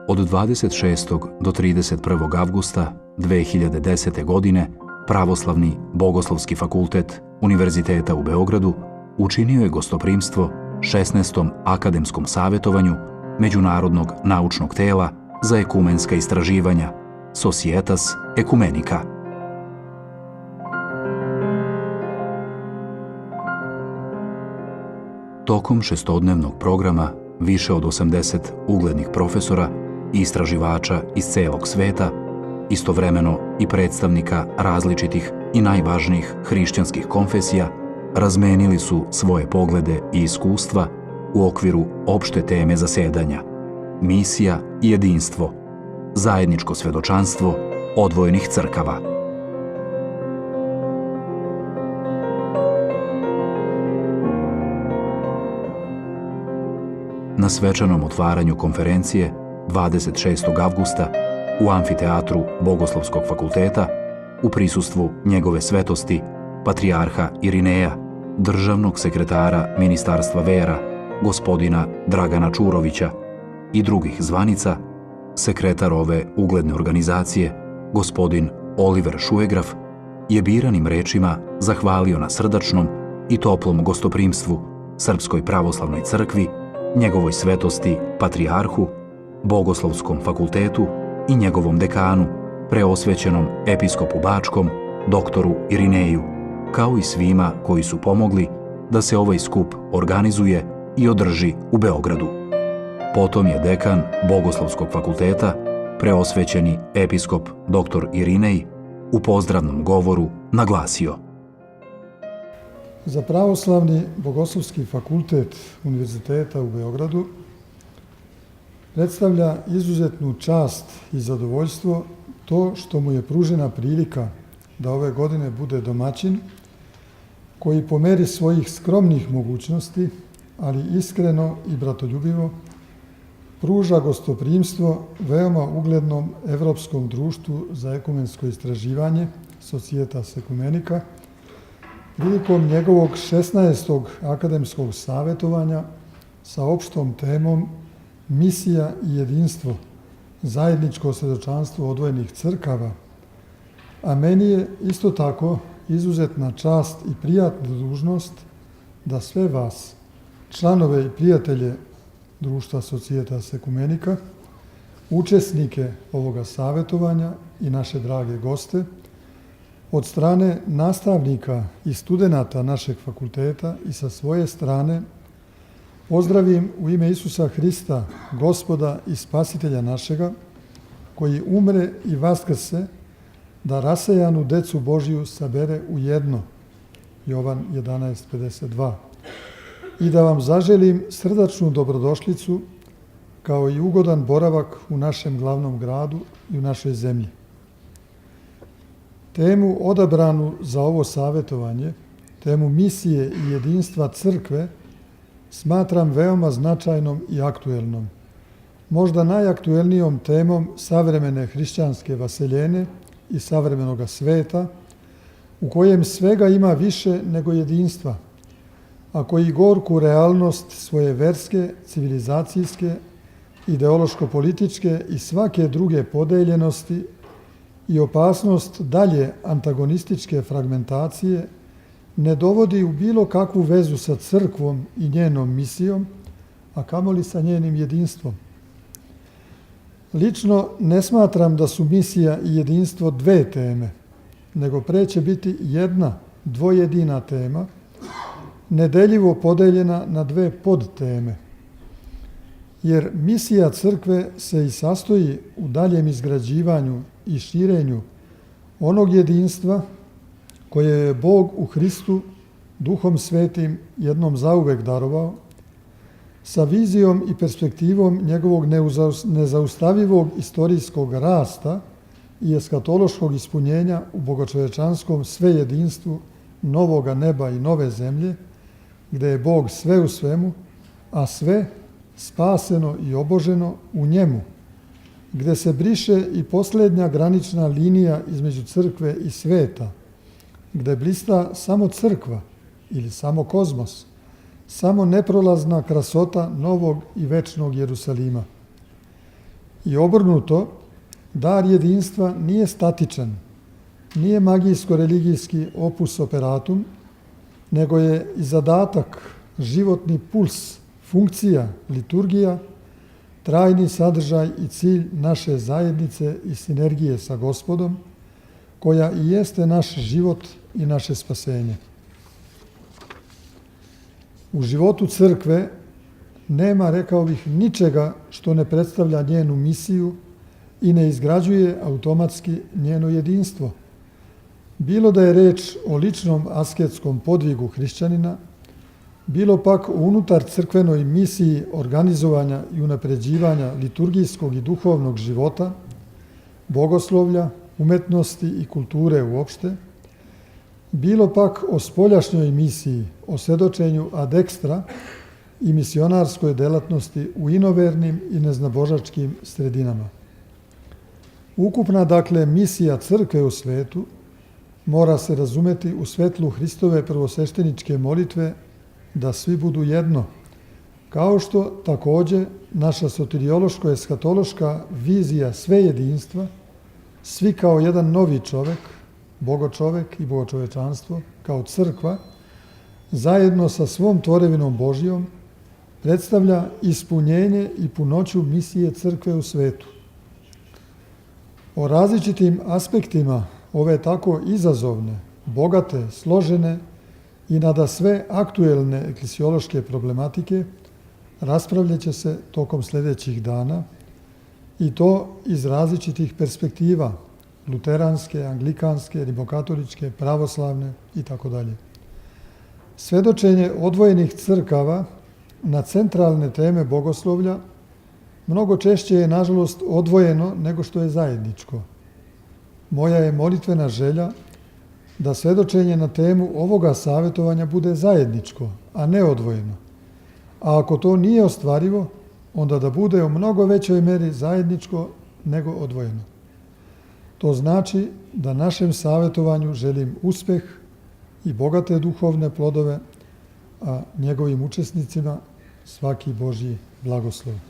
Od 26. do 31. avgusta 2010. godine Pravoslavni Bogoslovski fakultet Univerziteta u Beogradu učinio je gostoprimstvo 16. akademskom savjetovanju Međunarodnog naučnog tela za ekumenska istraživanja Societas Ecumenica. Tokom šestodnevnog programa više od 80 uglednih profesora i istraživača iz celog sveta, istovremeno i predstavnika različitih i najvažnijih hrišćanskih konfesija, razmenili su svoje poglede i iskustva u okviru opšte teme zasedanja: misija i jedinstvo, zajedničko svedočanstvo odvojenih crkava. Na svečanom otvaranju konferencije 26. avgusta u amfiteatru Bogoslovskog fakulteta u prisustvu njegove svetosti patrijarha Irineja, državnog sekretara Ministarstva vera, gospodina Dragana Čurovića i drugih zvanica, sekretar ove ugledne organizacije, gospodin Oliver Šuegraf, je biranim rečima zahvalio na srdačnom i toplom gostoprimstvu Srpskoj pravoslavnoj crkvi, njegovoj svetosti patrijarhu, Bogoslovskom fakultetu i njegovom dekanu, preosvećenom episkopu Bačkom, doktoru Irineju, kao i svima koji su pomogli da se ovaj skup organizuje i održi u Beogradu. Potom je dekan Bogoslovskog fakulteta, preosvećeni episkop dr. Irinej, u pozdravnom govoru naglasio: Za Pravoslavni Bogoslovski fakultet Univerziteta u Beogradu predstavlja izuzetnu čast i zadovoljstvo to što mu je pružena prilika da ove godine bude domaćin, koji po meri svojih skromnih mogućnosti, ali iskreno i bratoljubivo, pruža gostoprimstvo veoma uglednom Evropskom društvu za ekumensko istraživanje Societas Ecumenica prilikom njegovog 16. akademskog savjetovanja sa opštom temom misija i jedinstvo, zajedničko svedočanstvo odvojenih crkava, a meni je isto tako izuzetna čast i prijatna dužnost da sve vas, članove i prijatelje društva Societas Ecumenica, učesnike ovoga savjetovanja i naše drage goste, od strane nastavnika i studenata našeg fakulteta i sa svoje strane pozdravim u ime Isusa Hrista, Gospoda i Spasitelja našega, koji umre i vaskrse da rasejanu decu Božiju sabere u jedno. Jovan 11:52. I da vam zaželim srdačnu dobrodošlicu kao i ugodan boravak u našem glavnom gradu i u našoj zemlji. Temu odabranu za ovo savjetovanje, temu misije i jedinstva crkve, smatram veoma značajnom i aktuelnom. Možda najaktuelnijom temom savremene hrišćanske vaseljene i savremenog sveta, u kojem svega ima više nego jedinstva, a koji gorku realnost svoje verske, civilizacijske, ideološko-političke i svake druge podeljenosti i opasnost dalje antagonističke fragmentacije ne dovodi u bilo kakvu vezu sa crkvom i njenom misijom, a kamoli sa njenim jedinstvom. Lično ne smatram da su misija i jedinstvo dve teme, nego pre će biti jedna dvojedina tema, nedeljivo podeljena na dve podteme. Jer misija crkve se i sastoji u daljem izgrađivanju i širenju onog jedinstva koje je Bog u Hristu Duhom Svetim jednom zauvek darovao, sa vizijom i perspektivom njegovog nezaustavivog istorijskog rasta i eskatološkog ispunjenja u bogočovečanskom svejedinstvu novoga neba i nove zemlje, gde je Bog sve u svemu, a sve spaseno i oboženo u njemu, gde se briše i posljednja granična linija između crkve i sveta, gde blista samo crkva ili samo kozmos, samo neprolazna krasota novog i večnog Jerusalima. I obrnuto, dar jedinstva nije statičan, nije magijsko-religijski opus operatum, nego je i zadatak, životni puls, funkcija, liturgija, trajni sadržaj i cilj naše zajednice i sinergije sa Gospodom, koja i jeste naš život i naše spasenje. U životu crkve nema, rekao bih, ničega što ne predstavlja njenu misiju i ne izgrađuje automatski njeno jedinstvo. Bilo da je reč o ličnom asketskom podvigu hrišćanina, bilo pak o unutar crkvenoj misiji organizovanja i unapređivanja liturgijskog i duhovnog života, bogoslovlja, umetnosti i kulture uopšte, bilo pak o spoljašnjoj misiji, o svedočenju ad extra i misionarskoj delatnosti u inovernim i neznabožačkim sredinama. Ukupna, dakle, misija crkve u svetu mora se razumeti u svetlu Hristove prvosvešteničke molitve da svi budu jedno, kao što takođe naša soteriološko-eskatološka vizija sve jedinstva, svi kao jedan novi čovek, bogočovek i bogočovečanstvo, kao crkva, zajedno sa svom tvorevinom Božijom, predstavlja ispunjenje i punoću misije crkve u svetu. O različitim aspektima ove tako izazovne, bogate, složene i nada sve aktuelne eklesiološke problematike raspravljaće se tokom sljedećih dana, i to iz različitih perspektiva, luteranske, anglikanske, rimokatoličke, pravoslavne itd. Svedočenje odvojenih crkava na centralne teme bogoslovlja mnogo češće je, nažalost, odvojeno nego što je zajedničko. Moja je molitvena želja da svedočenje na temu ovoga savjetovanja bude zajedničko, a ne odvojeno. A ako to nije ostvarivo, onda da bude u mnogo većoj meri zajedničko nego odvojeno. To znači da našem savjetovanju želim uspeh i bogate duhovne plodove, a njegovim učesnicima svaki Božji blagoslov.